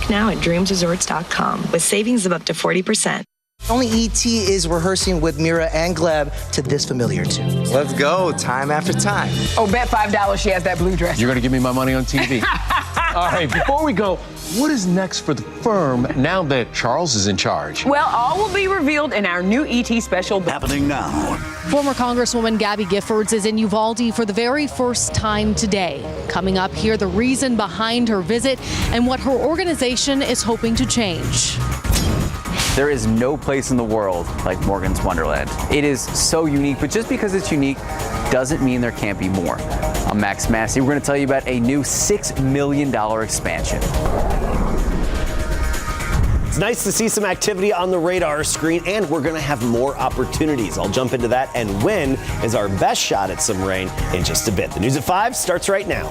Book now at dreamsresorts.com with savings of up to 40%. Only E.T. is rehearsing with Mira and Gleb to this familiar tune. Let's go, time after time. Oh, bet $5 she has that blue dress. You're going to give me my money on TV. All right, before we go, what is next for the firm now that Charles is in charge? Well, all will be revealed in our new ET special. Happening now. Former Congresswoman Gabby Giffords is in Uvalde for the very first time today. Coming up here, the reason behind her visit and what her organization is hoping to change. There is no place in the world like Morgan's Wonderland. It is so unique, but just because it's unique doesn't mean there can't be more. I'm Max Massey. We're going to tell you about a new $6 million expansion. It's nice to see some activity on the radar screen, and we're going to have more opportunities. I'll jump into that and when is our best shot at some rain in just a bit. The News at 5 starts right now.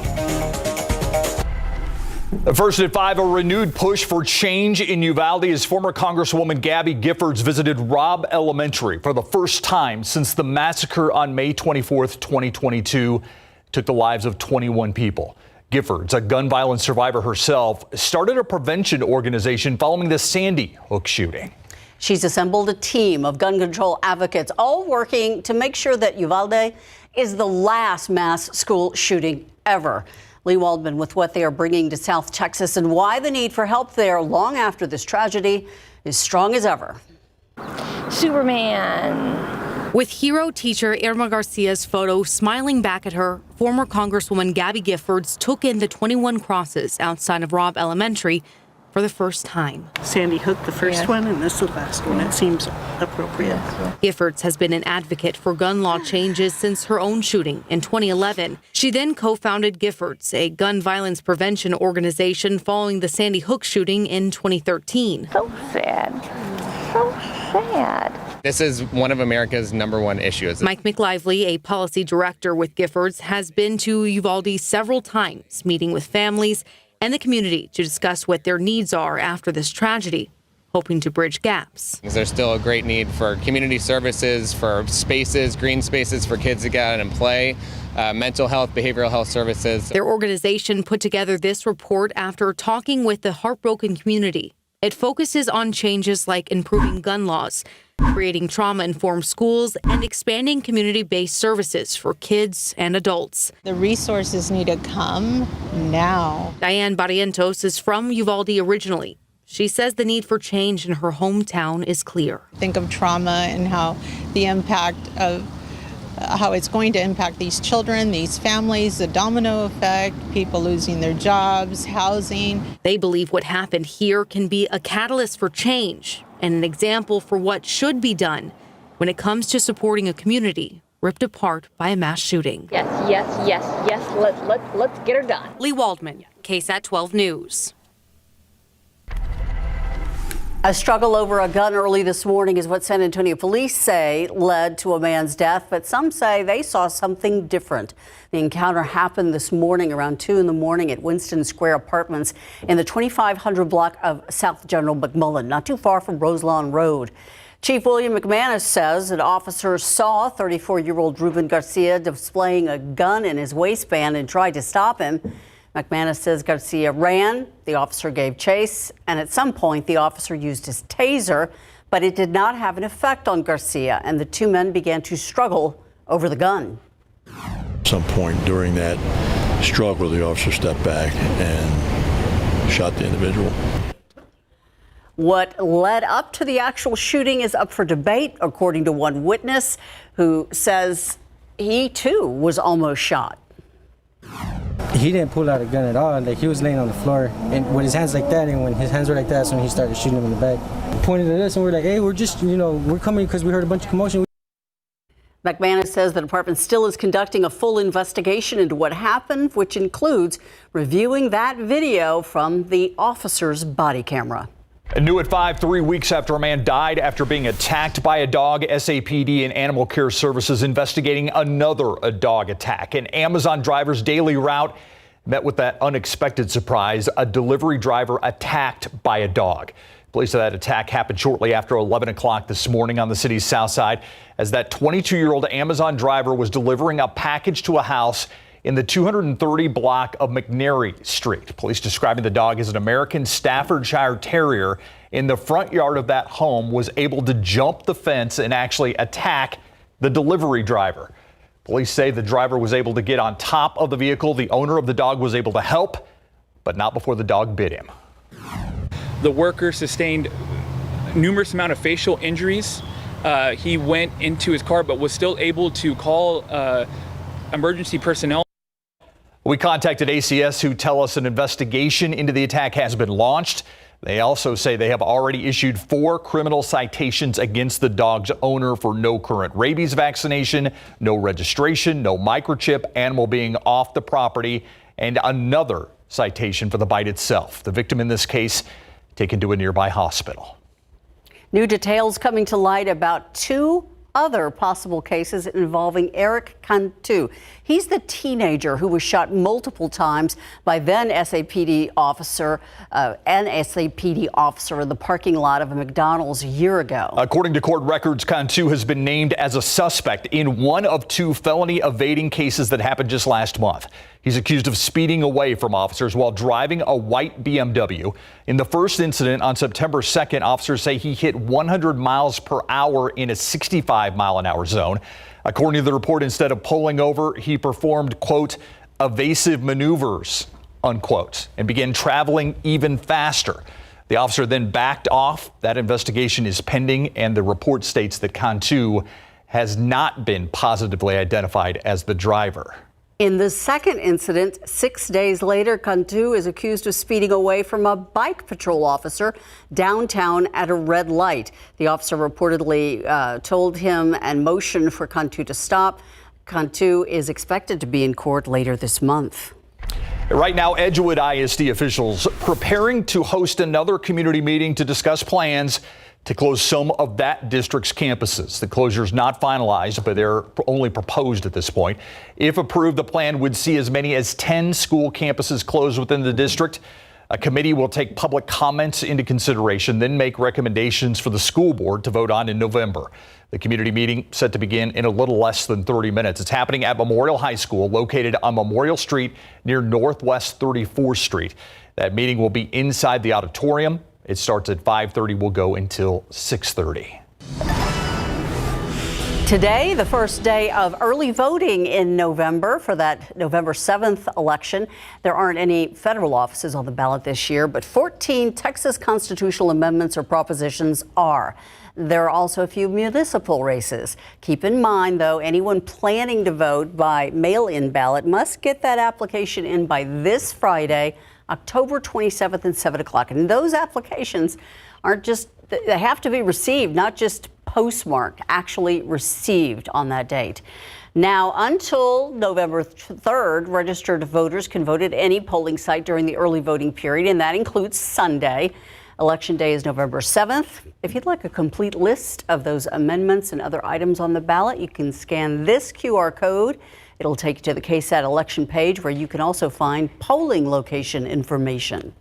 First at 5, a renewed push for change in Uvalde as former Congresswoman Gabby Giffords visited Robb Elementary for the first time since the massacre on May 24th, 2022 took the lives of 21 people. Giffords, a gun violence survivor herself, started a prevention organization following the Sandy Hook shooting. She's assembled a team of gun control advocates, all working to make sure that Uvalde is the last mass school shooting ever. Lee Waldman with what they are bringing to South Texas and why the need for help there long after this tragedy is strong as ever. Superman. With hero teacher Irma Garcia's photo smiling back at her, former Congresswoman Gabby Giffords took in the 21 crosses outside of Robb Elementary for the first time. Sandy Hook, the first one, and this is the last one. It seems appropriate. Giffords has been an advocate for gun law changes since her own shooting in 2011. She then co-founded Giffords, a gun violence prevention organization following the Sandy Hook shooting in 2013. So sad. So sad. This is one of America's #1 issues. Mike McLively, a policy director with Giffords, has been to Uvalde several times, meeting with families and the community to discuss what their needs are after this tragedy, hoping to bridge gaps. There's still a great need for community services, for spaces, green spaces for kids to get out and play, mental health, behavioral health services. Their organization put together this report after talking with the heartbroken community. It focuses on changes like improving gun laws, creating trauma-informed schools, and expanding community-based services for kids and adults. The resources need to come now. Diane Barrientos is from Uvalde originally. She says the need for change in her hometown is clear. Think of trauma and how the impact of how it's going to impact these children, these families, the domino effect, people losing their jobs, housing. They believe what happened here can be a catalyst for change and an example for what should be done when it comes to supporting a community ripped apart by a mass shooting. Yes, yes, yes, yes. Let's get her done. Lee Waldman, KSAT 12 News. A struggle over a gun early this morning is what San Antonio police say led to a man's death, but some say they saw something different. The encounter happened this morning around 2 in the morning at Winston Square Apartments in the 2500 block of South General McMullen, not too far from Roselawn Road. Chief William McManus says an officer saw 34-year-old Ruben Garcia displaying a gun in his waistband and tried to stop him. McManus says Garcia ran, the officer gave chase, and at some point the officer used his taser, but it did not have an effect on Garcia, and the two men began to struggle over the gun. At some point during that struggle, the officer stepped back and shot the individual. What led up to the actual shooting is up for debate, according to one witness who says he too was almost shot. He didn't pull out a gun at all. Like, he was laying on the floor and with his hands like that, and when his hands were like that, that's when he started shooting him in the back. He pointed at us and we're like, hey, we're just, we're coming because we heard a bunch of commotion. McManus says the department still is conducting a full investigation into what happened, which includes reviewing that video from the officer's body camera. New at 5, 3 weeks after a man died after being attacked by a dog, SAPD and Animal Care Services investigating another dog attack. An Amazon driver's daily route met with that unexpected surprise, a delivery driver attacked by a dog. Police say that attack happened shortly after 11 o'clock this morning on the city's south side as that 22-year-old Amazon driver was delivering a package to a house in the 230 block of McNary Street. Police describing the dog as an American Staffordshire Terrier in the front yard of that home was able to jump the fence and actually attack the delivery driver. Police say the driver was able to get on top of the vehicle. The owner of the dog was able to help, but not before the dog bit him. The worker sustained numerous amount of facial injuries. He went into his car, but was still able to call emergency personnel. We contacted ACS, who tell us an investigation into the attack has been launched. They also say they have already issued 4 criminal citations against the dog's owner for no current rabies vaccination, no registration, no microchip, animal being off the property, and another citation for the bite itself. The victim in this case taken to a nearby hospital. New details coming to light about 2 other possible cases involving Eric Cantu. He's the teenager who was shot multiple times by then SAPD officer, an SAPD officer in the parking lot of a McDonald's a year ago. According to court records, Cantu has been named as a suspect in one of 2 felony evading cases that happened just last month. He's accused of speeding away from officers while driving a white BMW. In the first incident on September 2nd, officers say he hit 100 miles per hour in a 65-mile-an-hour zone. According to the report, instead of pulling over, he performed, quote, evasive maneuvers, unquote, and began traveling even faster. The officer then backed off. That investigation is pending, and the report states that Cantu has not been positively identified as the driver. In the second incident, 6 days later, Cantu is accused of speeding away from a bike patrol officer downtown at a red light. The officer reportedly told him and motioned for Cantu to stop. Cantu is expected to be in court later this month. Right now, Edgewood ISD officials preparing to host another community meeting to discuss plans to close some of that district's campuses. The closure is not finalized, but they're only proposed at this point. If approved, the plan would see as many as 10 school campuses closed within the district. A committee will take public comments into consideration, then make recommendations for the school board to vote on in November. The community meeting set to begin in a little less than 30 minutes. It's happening at Memorial High School, located on Memorial Street near Northwest 34th Street. That meeting will be inside the auditorium. It starts at 5:30, will go until 6:30. Today, the first day of early voting in November for that November 7th election. There aren't any federal offices on the ballot this year, but 14 Texas constitutional amendments or propositions are. There are also a few municipal races. Keep in mind, though, anyone planning to vote by mail-in ballot must get that application in by this Friday, October 27th at 7 o'clock. And those applications aren't just, they have to be received, not just postmarked, actually received on that date. Now, until November 3rd, registered voters can vote at any polling site during the early voting period, and that includes Sunday. Election Day is November 7th. If you'd like a complete list of those amendments and other items on the ballot, you can scan this QR code. It'll take you to the KSAT election page, where you can also find polling location information.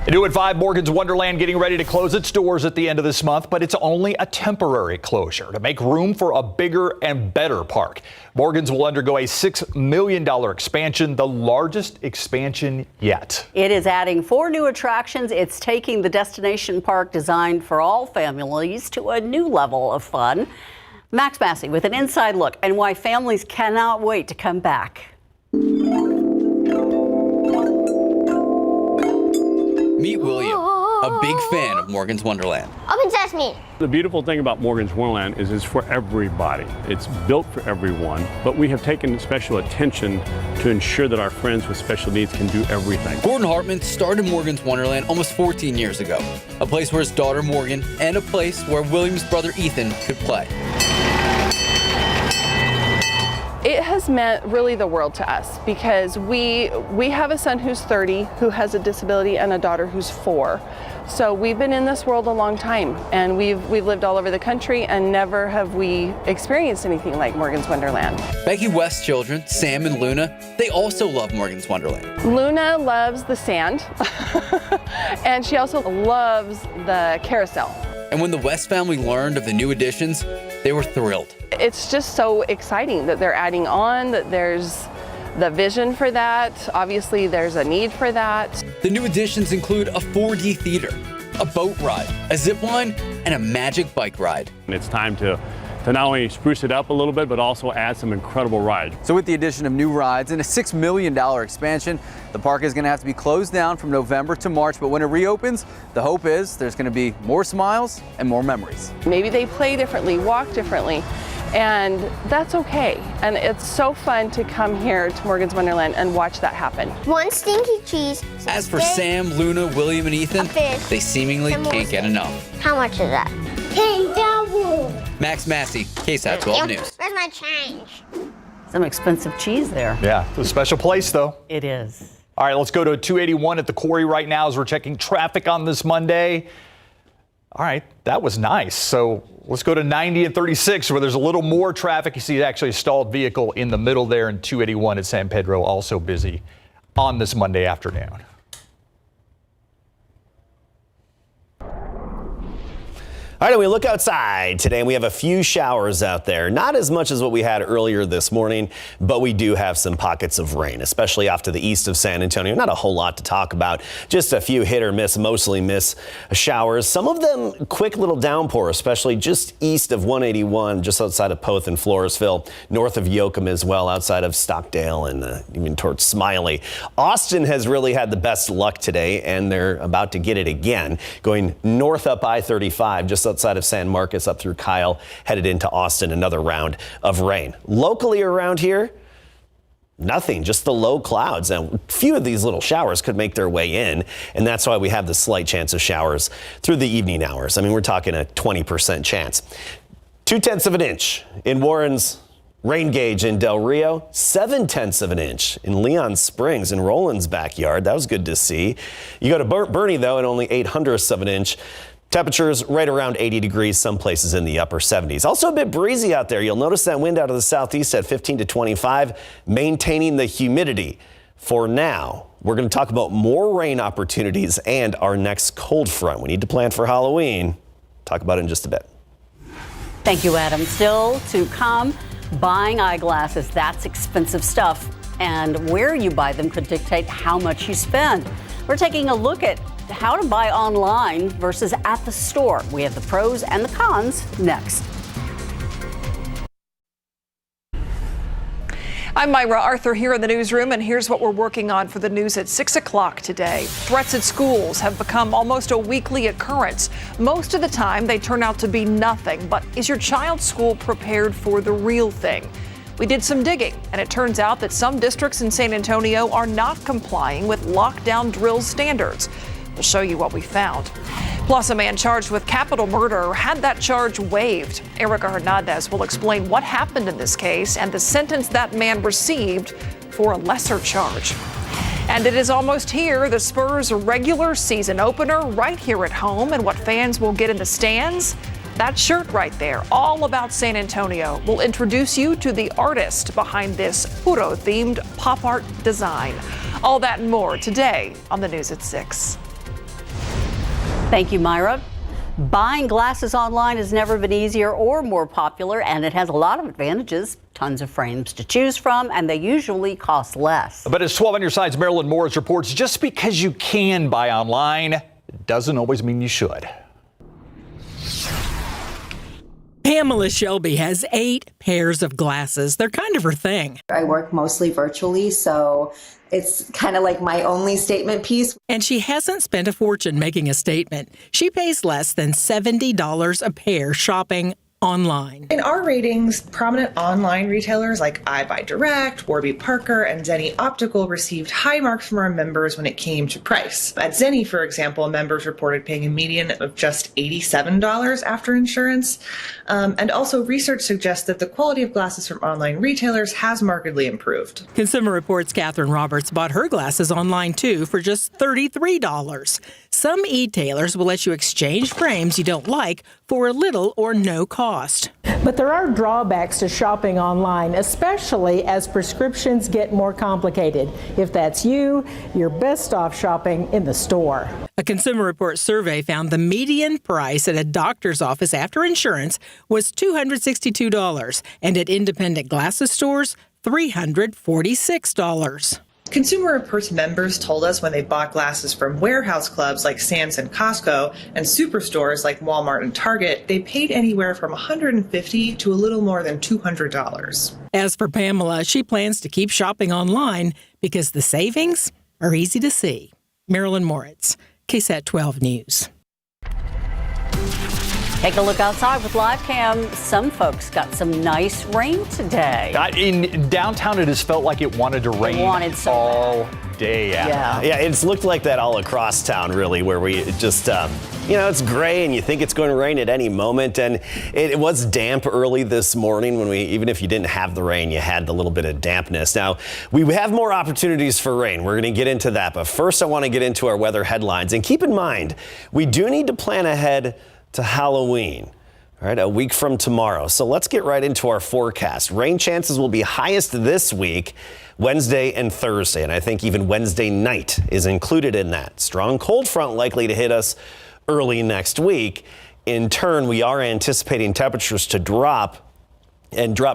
New at 5, Morgan's Wonderland getting ready to close its doors at the end of this month, but it's only a temporary closure to make room for a bigger and better park. Morgan's will undergo a $6 million expansion, the largest expansion yet. It is adding 4 new attractions. It's taking the destination park designed for all families to a new level of fun. Max Massey with an inside look and why families cannot wait to come back. Meet William, a big fan of Morgan's Wonderland. Open sesame. The beautiful thing about Morgan's Wonderland is it's for everybody. It's built for everyone, but we have taken special attention to ensure that our friends with special needs can do everything. Gordon Hartman started Morgan's Wonderland almost 14 years ago, a place where his daughter Morgan and a place where William's brother Ethan could play. It has meant really the world to us because we have a son who's 30 who has a disability and a daughter who's 4. So we've been in this world a long time, and we've lived all over the country, and never have we experienced anything like Morgan's Wonderland. Becky West's children, Sam and Luna, they also love Morgan's Wonderland. Luna loves the sand and she also loves the carousel. And when the West family learned of the new additions, they were thrilled. It's just so exciting that they're adding on, that there's the vision for that. Obviously, there's a need for that. The new additions include a 4D theater, a boat ride, a zip line, and a magic bike ride. And it's time to not only spruce it up a little bit, but also add some incredible rides. So with the addition of new rides and a $6 million expansion, the park is going to have to be closed down from November to March. But when it reopens, the hope is there's going to be more smiles and more memories. Maybe they play differently, walk differently, and that's okay. And it's so fun to come here to Morgan's Wonderland and watch that happen. One stinky cheese. As for Sam, Luna, William, and Ethan, they seemingly can't get enough. How much is that? Max Massey, KSAT 12 News. Where's my change? Some expensive cheese there. Yeah, it's a special place, though. It is. All right, let's go to 281 at the Quarry right now as we're checking traffic on this Monday. All right, that was nice. So let's go to 90 and 36 where there's a little more traffic. You see actually a stalled vehicle in the middle there, and 281 at San Pedro also busy on this Monday afternoon. All right, we look outside today and we have a few showers out there. Not as much as what we had earlier this morning, but we do have some pockets of rain, especially off to the east of San Antonio. Not a whole lot to talk about. Just a few hit or miss, mostly miss showers. Some of them quick little downpour, especially just east of 181, just outside of Poth and Floresville, north of Yoakum as well, outside of Stockdale and even towards Smiley. Austin has really had the best luck today, and they're about to get it again, going north up I-35, just outside of San Marcos up through Kyle, headed into Austin, another round of rain. Locally around here, nothing, just the low clouds. Now, a few of these little showers could make their way in, and that's why we have the slight chance of showers through the evening hours. I mean, we're talking a 20% chance. 0.2 of an inch in Warren's rain gauge in Del Rio, 0.7 of an inch in Leon Springs in Roland's backyard. That was good to see. You go to Bernie, though, and only 0.08 of an inch. Temperatures right around 80 degrees, some places in the upper 70s. Also a bit breezy out there. You'll notice that wind out of the southeast at 15 to 25, maintaining the humidity. For now, we're going to talk about more rain opportunities and our next cold front. We need to plan for Halloween. Talk about it in just a bit. Thank you, Adam. Still to come, buying eyeglasses, that's expensive stuff. And where you buy them could dictate how much you spend. We're taking a look at how to buy online versus at the store. We have the pros and the cons next. I'm Myra Arthur here in the newsroom, and here's what we're working on for the news at 6 o'clock today. Threats at schools have become almost a weekly occurrence. Most of the time, they turn out to be nothing. But is your child's school prepared for the real thing? We did some digging, and it turns out that some districts in San Antonio are not complying with lockdown drill standards. We'll show you what we found. Plus, a man charged with capital murder had that charge waived. Erica Hernandez will explain what happened in this case and the sentence that man received for a lesser charge. And it is almost here, the Spurs regular season opener right here at home, and what fans will get in the stands. That shirt right there, all about San Antonio. We'll introduce you to the artist behind this Puro-themed pop art design. All that and more today on the News at 6. Thank you, Myra. Buying glasses online has never been easier or more popular, and it has a lot of advantages. Tons of frames to choose from, and they usually cost less. But as 12 on your side's Marilyn Morris reports, just because you can buy online doesn't always mean you should. Pamela Shelby has 8 pairs of glasses. They're kind of her thing. I work mostly virtually, so it's kind of like my only statement piece. And she hasn't spent a fortune making a statement. She pays less than $70 a pair shopping online. In our ratings, prominent online retailers like iBuyDirect, Warby Parker, and Zenni Optical received high marks from our members when it came to price. At Zenni, for example, members reported paying a median of just $87 after insurance. And also, research suggests that the quality of glasses from online retailers has markedly improved. Consumer Reports' Catherine Roberts bought her glasses online, too, for just $33. Some e-tailers will let you exchange frames you don't like for a little or no cost. But there are drawbacks to shopping online, especially as prescriptions get more complicated. If that's you, you're best off shopping in the store. A Consumer Reports survey found the median price at a doctor's office after insurance was $262, and at independent glasses stores, $346. Consumer Reports members told us when they bought glasses from warehouse clubs like Sam's and Costco and superstores like Walmart and Target, they paid anywhere from $150 to a little more than $200. As for Pamela, she plans to keep shopping online because the savings are easy to see. Marilyn Moritz, KSAT 12 News. Take a look outside with live cam. Some folks got some nice rain today. In downtown, it has felt like it wanted to rain all day. Yeah, it's looked like that all across town, really, where we just, it's gray and you think it's going to rain at any moment. And it was damp early this morning when even if you didn't have the rain, you had the little bit of dampness. Now, we have more opportunities for rain. We're going to get into that. But first, I want to get into our weather headlines. And keep in mind, we do need to plan ahead to Halloween, all right, a week from tomorrow. So let's get right into our forecast. Rain chances will be highest this week, Wednesday and Thursday, and I think even Wednesday night is included in that. Strong cold front likely to hit us early next week. In turn, we are anticipating temperatures to drop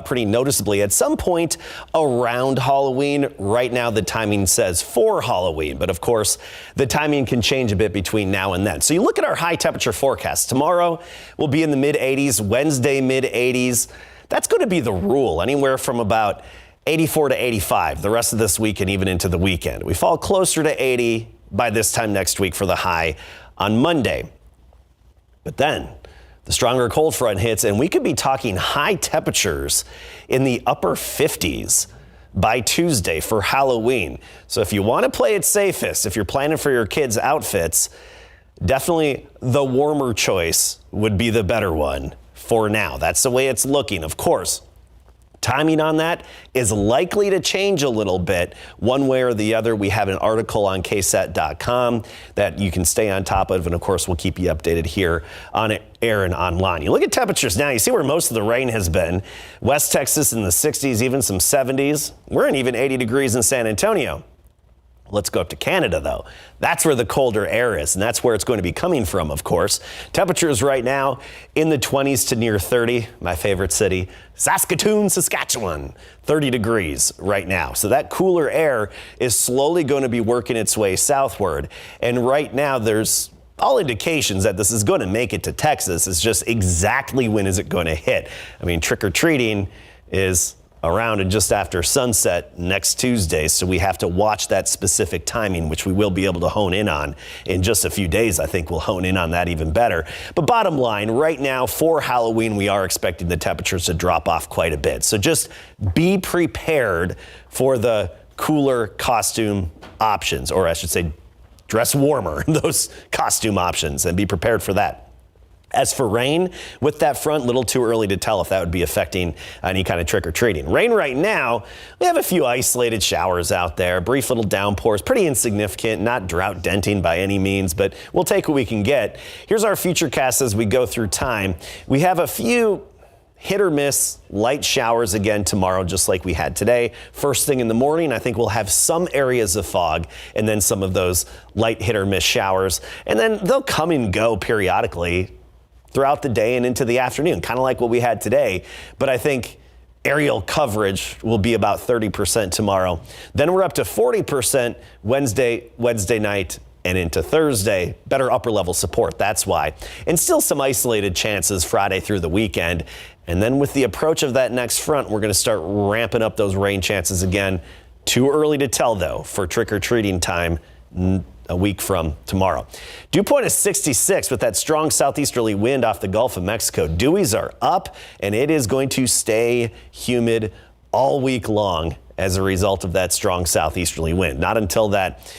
pretty noticeably at some point around Halloween. Right now, the timing says for Halloween, but of course, the timing can change a bit between now and then. So you look at our high temperature forecast. Tomorrow will be in the mid 80s, Wednesday mid 80s. That's going to be the rule, anywhere from about 84 to 85 the rest of this week and even into the weekend. We fall closer to 80 by this time next week for the high on Monday. But then the stronger cold front hits, and we could be talking high temperatures in the upper 50s by Tuesday for Halloween. So if you want to play it safest, if you're planning for your kids' outfits, definitely the warmer choice would be the better one for now. That's the way it's looking. Of course, timing on that is likely to change a little bit one way or the other. We have an article on KSAT.com that you can stay on top of, and of course we'll keep you updated here on air and online. You look at temperatures now, you see where most of the rain has been. West Texas in the 60s, even some 70s. We're in even 80 degrees in San Antonio. Let's go up to Canada, though. That's where the colder air is, and that's where it's going to be coming from, of course. Temperatures right now in the 20s to near 30. My favorite city, Saskatoon, Saskatchewan, 30 degrees right now. So that cooler air is slowly going to be working its way southward. And right now, there's all indications that this is going to make it to Texas. It's just exactly when is it going to hit. I mean, trick-or-treating is around and just after sunset next Tuesday, so we have to watch that specific timing, which we will be able to hone in on in just a few days. I think we'll hone in on that even better. But bottom line, right now for Halloween, we are expecting the temperatures to drop off quite a bit. So just be prepared for the cooler costume options, or I should say dress warmer, those costume options, and be prepared for that. As for rain, with that front, little too early to tell if that would be affecting any kind of trick-or-treating. Rain right now, we have a few isolated showers out there, brief little downpours, pretty insignificant, not drought denting by any means, but we'll take what we can get. Here's our futurecast as we go through time. We have a few hit or miss light showers again tomorrow, just like we had today. First thing in the morning, I think we'll have some areas of fog and then some of those light hit or miss showers. And then they'll come and go periodically throughout the day and into the afternoon, kind of like what we had today. But I think aerial coverage will be about 30% tomorrow. Then we're up to 40% Wednesday night and into Thursday. Better upper level support, that's why. And still some isolated chances Friday through the weekend. And then with the approach of that next front, we're going to start ramping up those rain chances again. Too early to tell, though, for trick-or-treating time a week from tomorrow. Dew point is 66 with that strong southeasterly wind off the Gulf of Mexico. Dewies are up, and it is going to stay humid all week long as a result of that strong southeasterly wind. Not until that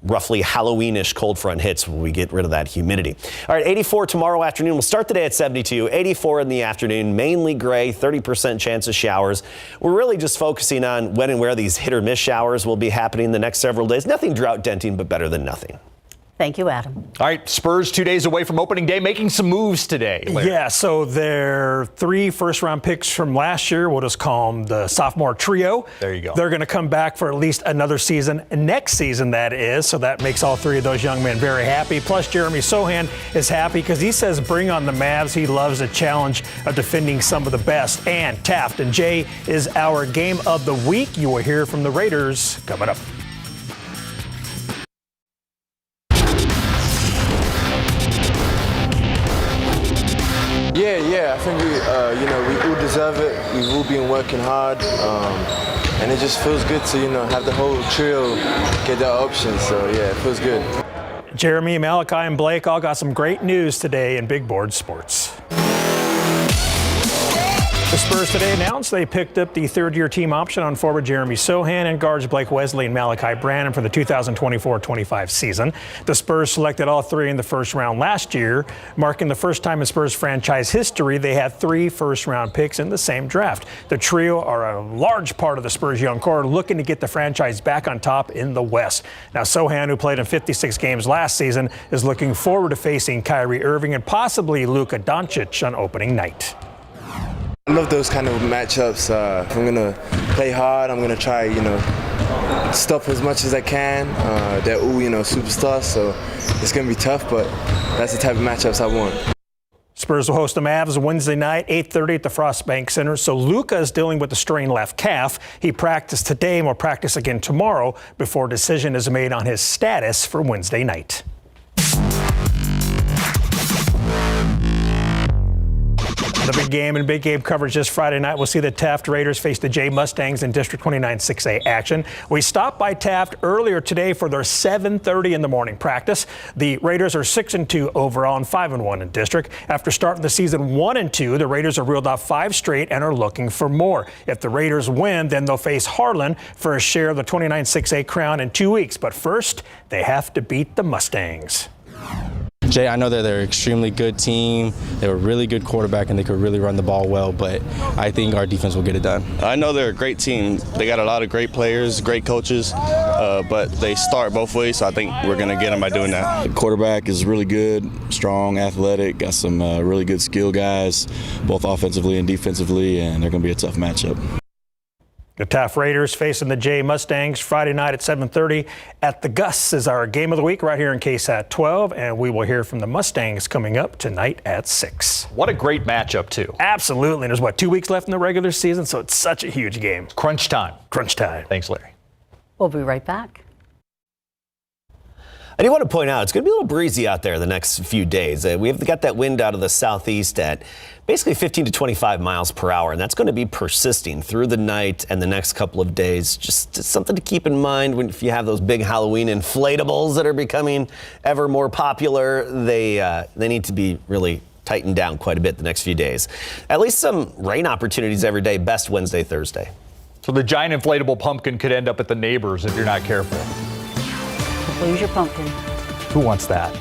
roughly Halloween-ish cold front hits will we get rid of that humidity. All right, 84 tomorrow afternoon. We'll start the day at 72, 84 in the afternoon, mainly gray, 30% chance of showers. We're really just focusing on when and where these hit or miss showers will be happening the next several days. Nothing drought denting, but better than nothing. Thank you, Adam. All right, Spurs 2 days away from opening day, making some moves today. Larry. Yeah, so their 3 first-round picks from last year, we'll just call them the sophomore trio. There you go. They're going to come back for at least another season, next season that is, so that makes all 3 of those young men very happy. Plus, Jeremy Sohan is happy because he says bring on the Mavs. He loves the challenge of defending some of the best. And Taft and Jay is our game of the week. You will hear from the Raiders coming up. Yeah, I think we all deserve it. We've all been working hard, and it just feels good to, have the whole trio get that option. So yeah, it feels good. Jeremy, Malachi, and Blake all got some great news today in Big Board Sports. The Spurs today announced they picked up the third-year team option on forward Jeremy Sohan and guards Blake Wesley and Malachi Branham for the 2024-25 season. The Spurs selected all 3 in the first round last year, marking the first time in Spurs franchise history they had 3 first-round picks in the same draft. The trio are a large part of the Spurs' young core, looking to get the franchise back on top in the West. Now, Sohan, who played in 56 games last season, is looking forward to facing Kyrie Irving and possibly Luka Doncic on opening night. I love those kind of matchups. If I'm gonna play hard, I'm gonna try, stop as much as I can. They're all, superstars, so it's gonna be tough, but that's the type of matchups I want. Spurs will host the Mavs Wednesday night, 8:30 at the Frostbank Center. So Luka is dealing with a strained left calf. He practiced today and will practice again tomorrow before a decision is made on his status for Wednesday night. The big game and big game coverage this Friday night. We'll see the Taft Raiders face the Jay Mustangs in District 29 6A action. We stopped by Taft earlier today for their 7:30 in the morning practice. The Raiders are 6-2 overall and 5-1 in district. After starting the season 1-2, the Raiders have reeled off 5 straight and are looking for more. If the Raiders win, then they'll face Harlan for a share of the 29 6A crown in 2 weeks. But first, they have to beat the Mustangs. Jay, I know that they're an extremely good team. They're a really good quarterback, and they could really run the ball well, but I think our defense will get it done. I know they're a great team. They got a lot of great players, great coaches, but they start both ways, so I think we're going to get them by doing that. The quarterback is really good, strong, athletic, got some really good skill guys, both offensively and defensively, and they're going to be a tough matchup. The Taft Raiders facing the Jay Mustangs Friday night at 7:30 at the Gus is our game of the week right here in KSAT 12, and we will hear from the Mustangs coming up tonight at 6. What a great matchup, too. Absolutely. And there's, 2 weeks left in the regular season, so it's such a huge game. Crunch time. Crunch time. Thanks, Larry. We'll be right back. I do want to point out, it's going to be a little breezy out there the next few days. We've got that wind out of the southeast at basically 15 to 25 miles per hour, and that's going to be persisting through the night and the next couple of days. Just something to keep in mind if you have those big Halloween inflatables that are becoming ever more popular. They need to be really tightened down quite a bit the next few days. At least some rain opportunities every day, best Wednesday, Thursday. So the giant inflatable pumpkin could end up at the neighbors if you're not careful. Lose your pumpkin. Who wants that?